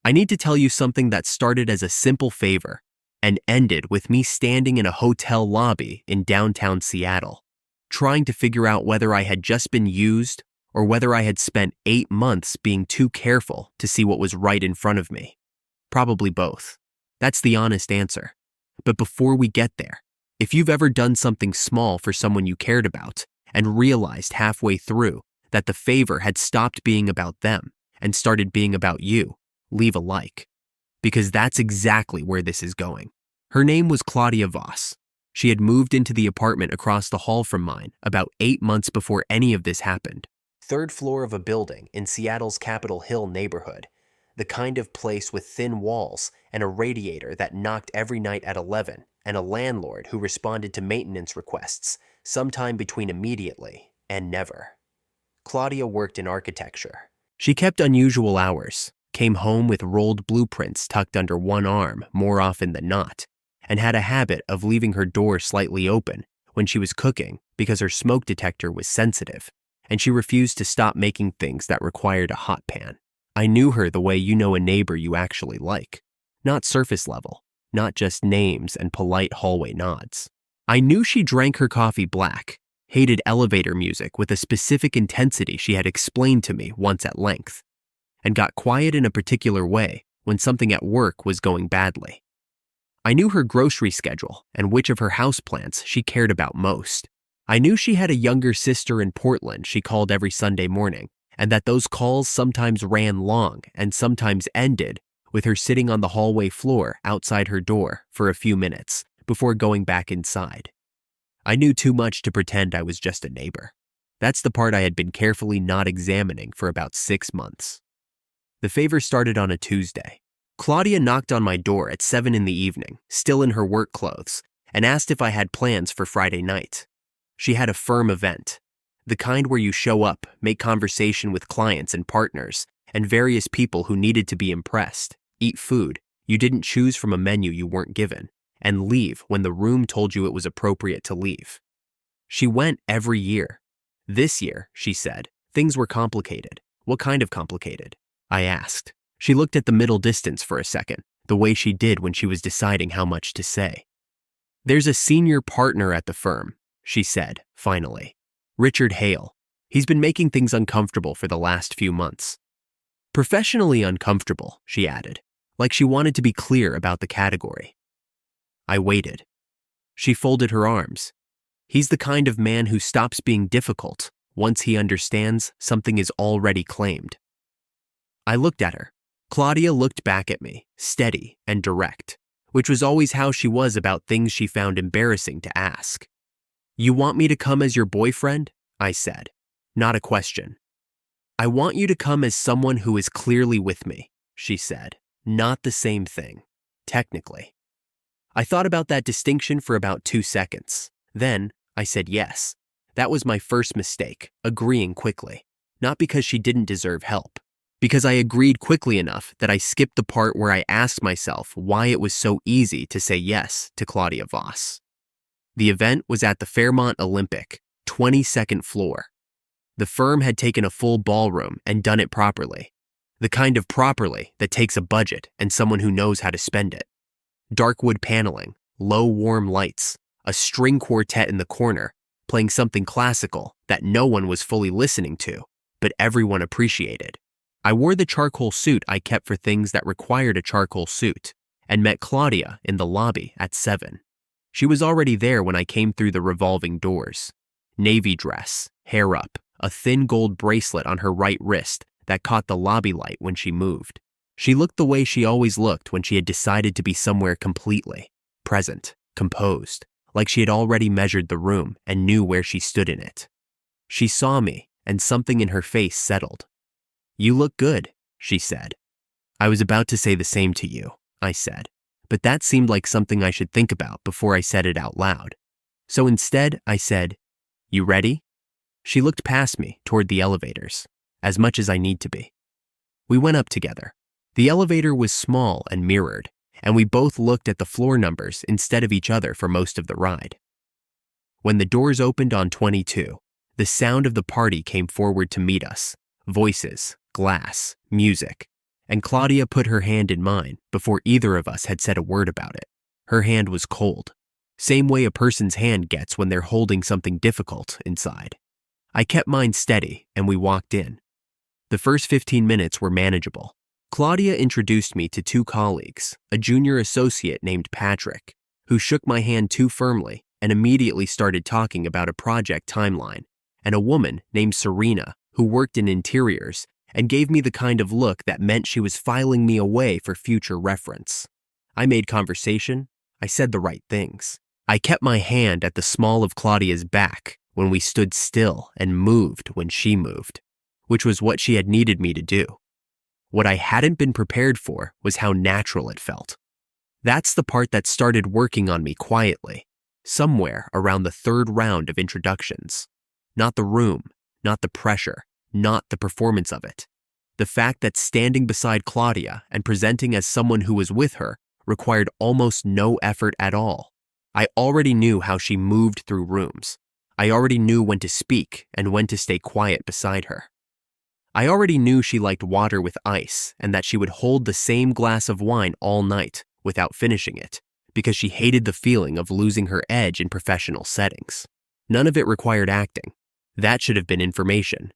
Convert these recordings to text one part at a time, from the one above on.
I need to tell you something that started as a simple favor and ended with me standing in a hotel lobby in downtown Seattle, trying to figure out whether I had just been used or whether I had spent 8 months being too careful to see what was right in front of me. Probably both. That's the honest answer. But before we get there, if you've ever done something small for someone you cared about and realized halfway through that the favor had stopped being about them and started being about you, leave a like. Because that's exactly where this is going. Her name was Claudia Voss. She had moved into the apartment across the hall from mine about 8 months before any of this happened. Third floor of a building in Seattle's Capitol Hill neighborhood. The kind of place with thin walls and a radiator that knocked every night at 11, and a landlord who responded to maintenance requests sometime between immediately and never. Claudia worked in architecture. She kept unusual hours, came home with rolled blueprints tucked under one arm more often than not, and had a habit of leaving her door slightly open when she was cooking because her smoke detector was sensitive, and she refused to stop making things that required a hot pan. I knew her the way you know a neighbor you actually like, not surface level, not just names and polite hallway nods. I knew she drank her coffee black, hated elevator music with a specific intensity she had explained to me once at length, and got quiet in a particular way when something at work was going badly. I knew her grocery schedule and which of her houseplants she cared about most. I knew she had a younger sister in Portland she called every Sunday morning, and that those calls sometimes ran long and sometimes ended with her sitting on the hallway floor outside her door for a few minutes before going back inside. I knew too much to pretend I was just a neighbor. That's the part I had been carefully not examining for about 6 months. The favor started on a Tuesday. Claudia knocked on my door at 7 in the evening, still in her work clothes, and asked if I had plans for Friday night. She had a firm event, the kind where you show up, make conversation with clients and partners, and various people who needed to be impressed, eat food you didn't choose from a menu you weren't given, and leave when the room told you it was appropriate to leave. She went every year. This year, she said, things were complicated. What kind of complicated? I asked. She looked at the middle distance for a second, the way she did when she was deciding how much to say. There's a senior partner at the firm, she said, finally. Richard Hale. He's been making things uncomfortable for the last few months. Professionally uncomfortable, she added, like she wanted to be clear about the category. I waited. She folded her arms. He's the kind of man who stops being difficult once he understands something is already claimed. I looked at her. Claudia looked back at me, steady and direct, which was always how she was about things she found embarrassing to ask. You want me to come as your boyfriend? I said. Not a question. I want you to come as someone who is clearly with me, she said. Not the same thing, technically. I thought about that distinction for about 2 seconds. Then I said yes. That was my first mistake, agreeing quickly. Not because she didn't deserve help. Because I agreed quickly enough that I skipped the part where I asked myself why it was so easy to say yes to Claudia Voss. The event was at the Fairmont Olympic, 22nd floor. The firm had taken a full ballroom and done it properly. The kind of properly that takes a budget and someone who knows how to spend it. Dark wood paneling, low warm lights, a string quartet in the corner, playing something classical that no one was fully listening to, but everyone appreciated. I wore the charcoal suit I kept for things that required a charcoal suit, and met Claudia in the lobby at 7. She was already there when I came through the revolving doors. Navy dress, hair up, a thin gold bracelet on her right wrist that caught the lobby light when she moved. She looked the way she always looked when she had decided to be somewhere completely, present, composed, like she had already measured the room and knew where she stood in it. She saw me, and something in her face settled. You look good, she said. I was about to say the same to you, I said, but that seemed like something I should think about before I said it out loud. So instead, I said, You ready? She looked past me toward the elevators, as much as I need to be. We went up together. The elevator was small and mirrored, and we both looked at the floor numbers instead of each other for most of the ride. When the doors opened on 22, the sound of the party came forward to meet us. Voices, glass, music, and Claudia put her hand in mine before either of us had said a word about it. Her hand was cold, same way a person's hand gets when they're holding something difficult inside. I kept mine steady, and we walked in. The first 15 minutes were manageable. Claudia introduced me to two colleagues, a junior associate named Patrick, who shook my hand too firmly and immediately started talking about a project timeline, and a woman named Serena who worked in interiors and gave me the kind of look that meant she was filing me away for future reference. I made conversation. I said the right things. I kept my hand at the small of Claudia's back when we stood still and moved when she moved, which was what she had needed me to do. What I hadn't been prepared for was how natural it felt. That's the part that started working on me quietly, somewhere around the third round of introductions. Not the room, not the pressure, not the performance of it. The fact that standing beside Claudia and presenting as someone who was with her required almost no effort at all. I already knew how she moved through rooms. I already knew when to speak and when to stay quiet beside her. I already knew she liked water with ice and that she would hold the same glass of wine all night without finishing it because she hated the feeling of losing her edge in professional settings. None of it required acting. That should have been information.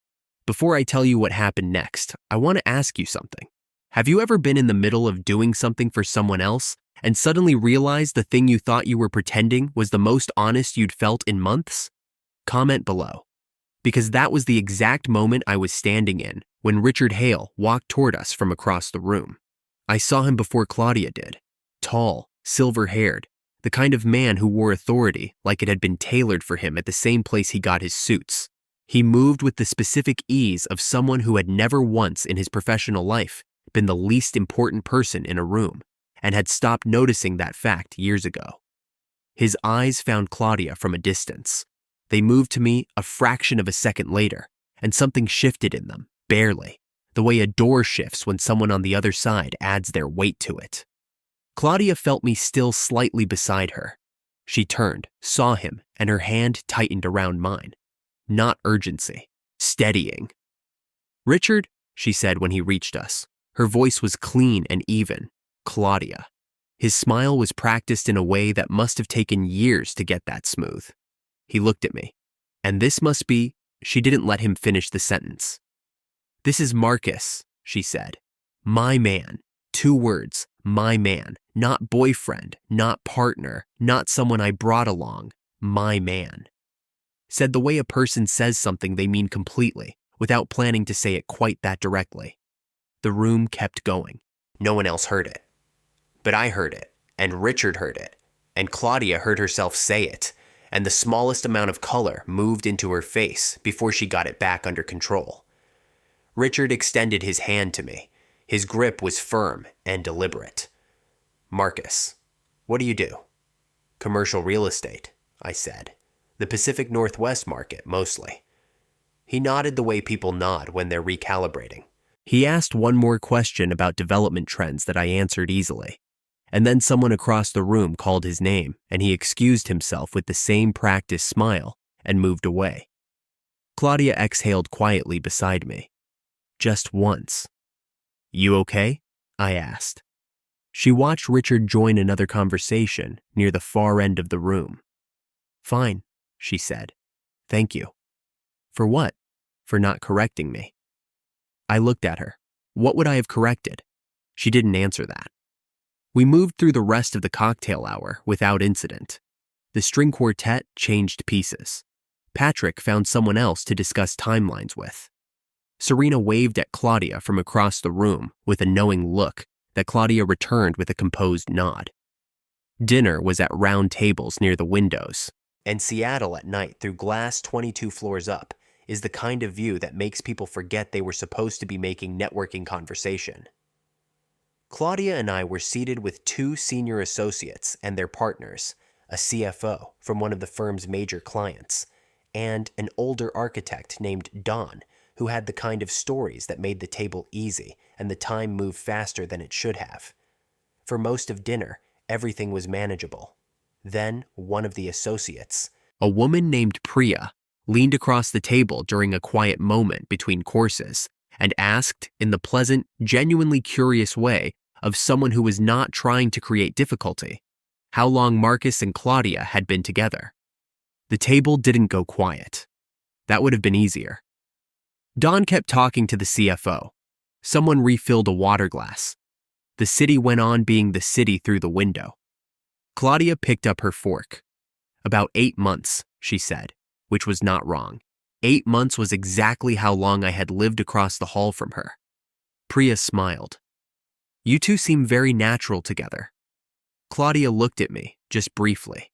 Before I tell you what happened next, I want to ask you something. Have you ever been in the middle of doing something for someone else and suddenly realized the thing you thought you were pretending was the most honest you'd felt in months? Comment below. Because that was the exact moment I was standing in when Richard Hale walked toward us from across the room. I saw him before Claudia did. Tall, silver-haired, the kind of man who wore authority like it had been tailored for him at the same place he got his suits. He moved with the specific ease of someone who had never once in his professional life been the least important person in a room and had stopped noticing that fact years ago. His eyes found Claudia from a distance. They moved to me a fraction of a second later, and something shifted in them, barely, the way a door shifts when someone on the other side adds their weight to it. Claudia felt me still slightly beside her. She turned, saw him, and her hand tightened around mine. Not urgency, steadying. "Richard," she said when he reached us. Her voice was clean and even. Claudia. His smile was practiced in a way that must have taken years to get that smooth. He looked at me. "And this must be..." She didn't let him finish the sentence. "This is Marcus," she said. "My man." 2 words. My man. Not boyfriend, not partner, not someone I brought along. My man. Said the way a person says something they mean completely, without planning to say it quite that directly. The room kept going. No one else heard it. But I heard it, and Richard heard it, and Claudia heard herself say it, and the smallest amount of color moved into her face before she got it back under control. Richard extended his hand to me. His grip was firm and deliberate. "Marcus, what do you do?" "Commercial real estate," I said. "The Pacific Northwest market, mostly." He nodded the way people nod when they're recalibrating. He asked one more question about development trends that I answered easily. And then someone across the room called his name, and he excused himself with the same practiced smile and moved away. Claudia exhaled quietly beside me. Just once. "You okay?" I asked. She watched Richard join another conversation near the far end of the room. "Fine," she said. "Thank you." "For what?" "For not correcting me." I looked at her. What would I have corrected? She didn't answer that. We moved through the rest of the cocktail hour without incident. The string quartet changed pieces. Patrick found someone else to discuss timelines with. Serena waved at Claudia from across the room with a knowing look that Claudia returned with a composed nod. Dinner was at round tables near the windows, and Seattle at night through glass 22 floors up is the kind of view that makes people forget they were supposed to be making networking conversation. Claudia and I were seated with 2 senior associates and their partners, a CFO from one of the firm's major clients, and an older architect named Don, who had the kind of stories that made the table easy and the time move faster than it should have. For most of dinner, everything was manageable. Then one of the associates, a woman named Priya, leaned across the table during a quiet moment between courses and asked, in the pleasant, genuinely curious way of someone who was not trying to create difficulty, how long Marcus and Claudia had been together. The table didn't go quiet. That would have been easier. Don kept talking to the CFO. Someone refilled a water glass. The city went on being the city through the window. Claudia picked up her fork. About 8 months, she said, which was not wrong. 8 months was exactly how long I had lived across the hall from her. Priya smiled. You two seem very natural together. Claudia looked at me, just briefly.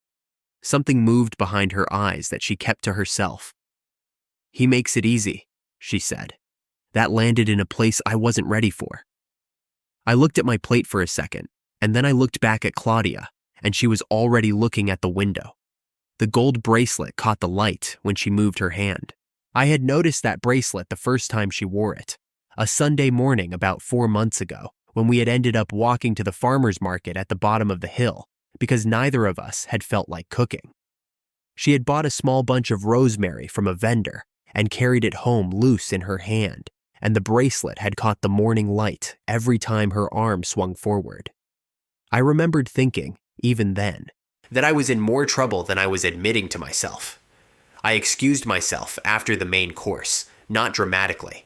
Something moved behind her eyes that she kept to herself. He makes it easy, she said. That landed in a place I wasn't ready for. I looked at my plate for a second, and then I looked back at Claudia, and she was already looking at the window. The gold bracelet caught the light when she moved her hand. I had noticed that bracelet the first time she wore it, a Sunday morning about 4 months ago, when we had ended up walking to the farmer's market at the bottom of the hill because neither of us had felt like cooking. She had bought a small bunch of rosemary from a vendor and carried it home loose in her hand, and the bracelet had caught the morning light every time her arm swung forward. I remembered thinking, even then, that I was in more trouble than I was admitting to myself. I excused myself after the main course, not dramatically,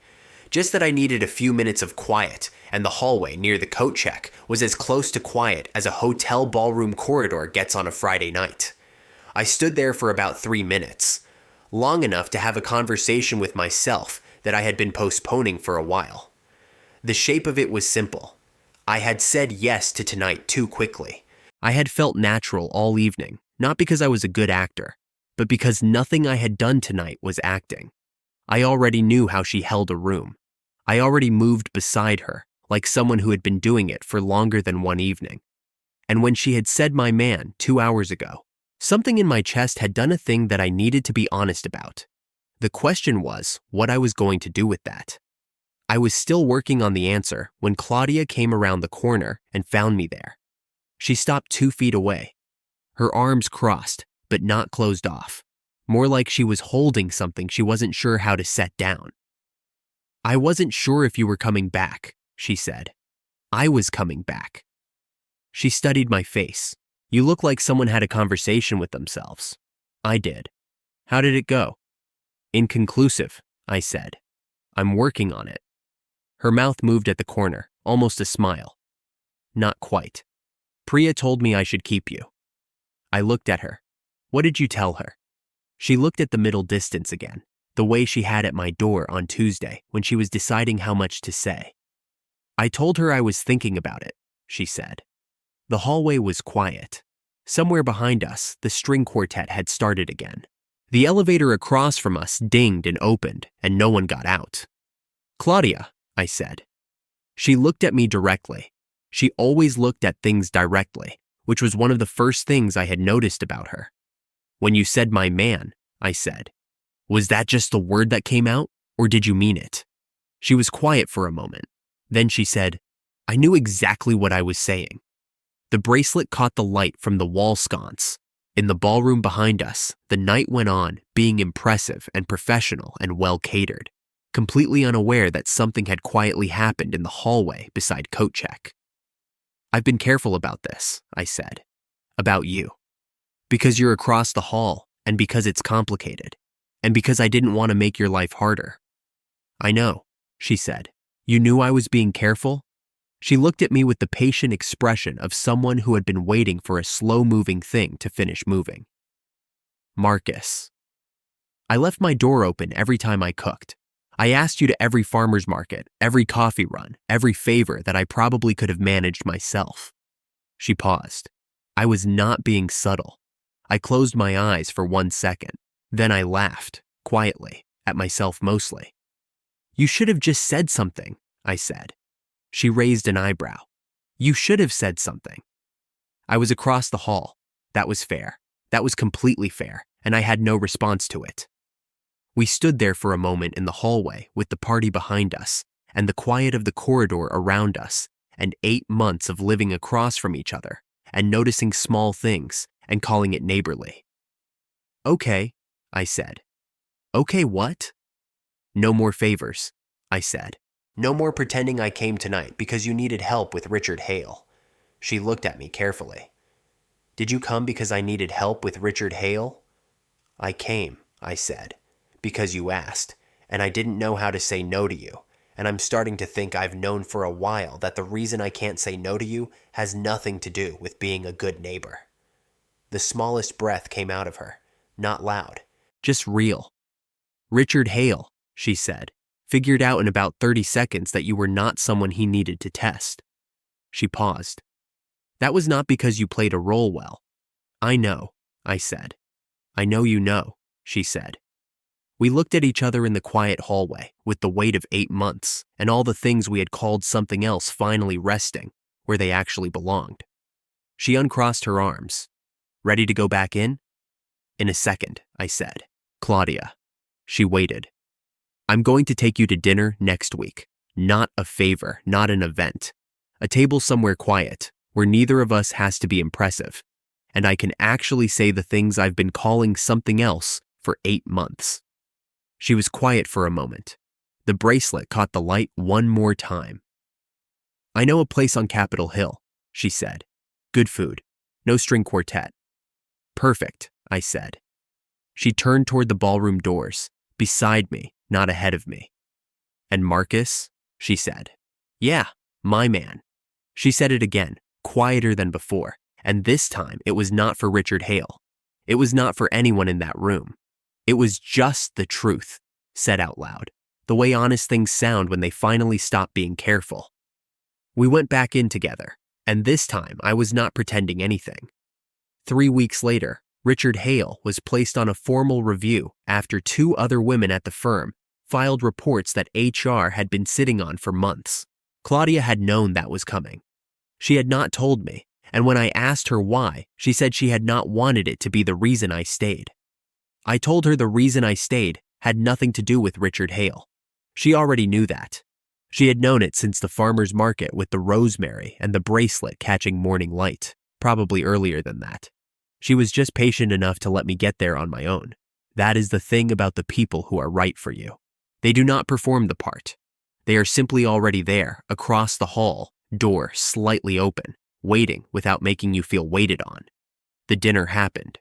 just that I needed a few minutes of quiet, and the hallway near the coat check was as close to quiet as a hotel ballroom corridor gets on a Friday night. I stood there for about 3 minutes, long enough to have a conversation with myself that I had been postponing for a while. The shape of it was simple. I had said yes to tonight too quickly. I had felt natural all evening, not because I was a good actor, but because nothing I had done tonight was acting. I already knew how she held a room. I already moved beside her, like someone who had been doing it for longer than one evening. And when she had said my man 2 hours ago, something in my chest had done a thing that I needed to be honest about. The question was what I was going to do with that. I was still working on the answer when Claudia came around the corner and found me there. She stopped 2 feet away. Her arms crossed, but not closed off, more like she was holding something she wasn't sure how to set down. I wasn't sure if you were coming back, she said. I was coming back. She studied my face. You look like someone had a conversation with themselves. I did. How did it go? Inconclusive, I said. I'm working on it. Her mouth moved at the corner, almost a smile. Not quite. Priya told me I should keep you. I looked at her. What did you tell her? She looked at the middle distance again, the way she had at my door on Tuesday when she was deciding how much to say. I told her I was thinking about it, she said. The hallway was quiet. Somewhere behind us, the string quartet had started again. The elevator across from us dinged and opened, and no one got out. Claudia, I said. She looked at me directly. She always looked at things directly, which was one of the first things I had noticed about her. When you said my man, I said, was that just the word that came out, or did you mean it? She was quiet for a moment. Then she said, I knew exactly what I was saying. The bracelet caught the light from the wall sconce. In the ballroom behind us, the night went on, being impressive and professional and well catered, completely unaware that something had quietly happened in the hallway beside coat check. I've been careful about this, I said. About you. Because you're across the hall, and because it's complicated, and because I didn't want to make your life harder. I know, she said. You knew I was being careful? She looked at me with the patient expression of someone who had been waiting for a slow-moving thing to finish moving. Marcus. I left my door open every time I cooked. I asked you to every farmer's market, every coffee run, every favor that I probably could have managed myself. She paused. I was not being subtle. I closed my eyes for 1 second. Then I laughed, quietly, at myself mostly. You should have just said something, I said. She raised an eyebrow. You should have said something. I was across the hall. That was fair. That was completely fair, and I had no response to it. We stood there for a moment in the hallway with the party behind us and the quiet of the corridor around us and 8 months of living across from each other and noticing small things and calling it neighborly. Okay, I said. Okay, what? No more favors, I said. No more pretending I came tonight because you needed help with Richard Hale. She looked at me carefully. Did you come because I needed help with Richard Hale? I came, I said, because you asked, and I didn't know how to say no to you, and I'm starting to think I've known for a while that the reason I can't say no to you has nothing to do with being a good neighbor. The smallest breath came out of her, not loud, just real. Richard Hale, she said, figured out in about 30 seconds that you were not someone he needed to test. She paused. That was not because you played a role well. I know, I said. I know you know, she said. We looked at each other in the quiet hallway with the weight of 8 months and all the things we had called something else finally resting where they actually belonged. She uncrossed her arms. Ready to go back in? In a second, I said. Claudia. She waited. I'm going to take you to dinner next week. Not a favor, not an event. A table somewhere quiet, where neither of us has to be impressive. And I can actually say the things I've been calling something else for 8 months. She was quiet for a moment. The bracelet caught the light one more time. I know a place on Capitol Hill, she said. Good food. No string quartet. Perfect, I said. She turned toward the ballroom doors, beside me, not ahead of me. And Marcus? She said. Yeah, my man. She said it again, quieter than before, and this time it was not for Richard Hale. It was not for anyone in that room. It was just the truth, said out loud, the way honest things sound when they finally stop being careful. We went back in together, and this time I was not pretending anything. 3 weeks later, Richard Hale was placed on a formal review after 2 other women at the firm filed reports that HR had been sitting on for months. Claudia had known that was coming. She had not told me, and when I asked her why, she said she had not wanted it to be the reason I stayed. I told her the reason I stayed had nothing to do with Richard Hale. She already knew that. She had known it since the farmer's market with the rosemary and the bracelet catching morning light, probably earlier than that. She was just patient enough to let me get there on my own. That is the thing about the people who are right for you. They do not perform the part. They are simply already there, across the hall, door slightly open, waiting without making you feel waited on. The dinner happened.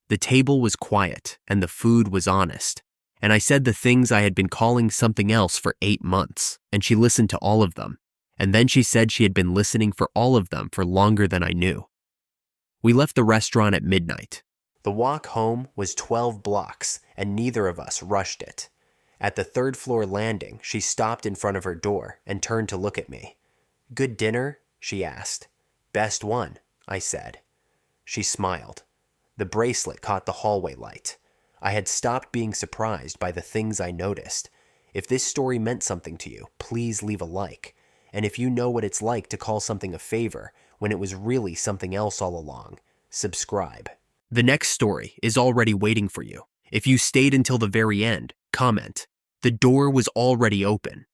The table was quiet and the food was honest. And I said the things I had been calling something else for 8 months, and she listened to all of them. And then she said she had been listening for all of them for longer than I knew. We left the restaurant at midnight. The walk home was 12 blocks, and neither of us rushed it. At the 3rd floor landing, she stopped in front of her door and turned to look at me. Good dinner? She asked. Best one, I said. She smiled. The bracelet caught the hallway light. I had stopped being surprised by the things I noticed. If this story meant something to you, please leave a like. And if you know what it's like to call something a favor when it was really something else all along, subscribe. The next story is already waiting for you. If you stayed until the very end, comment. The door was already open.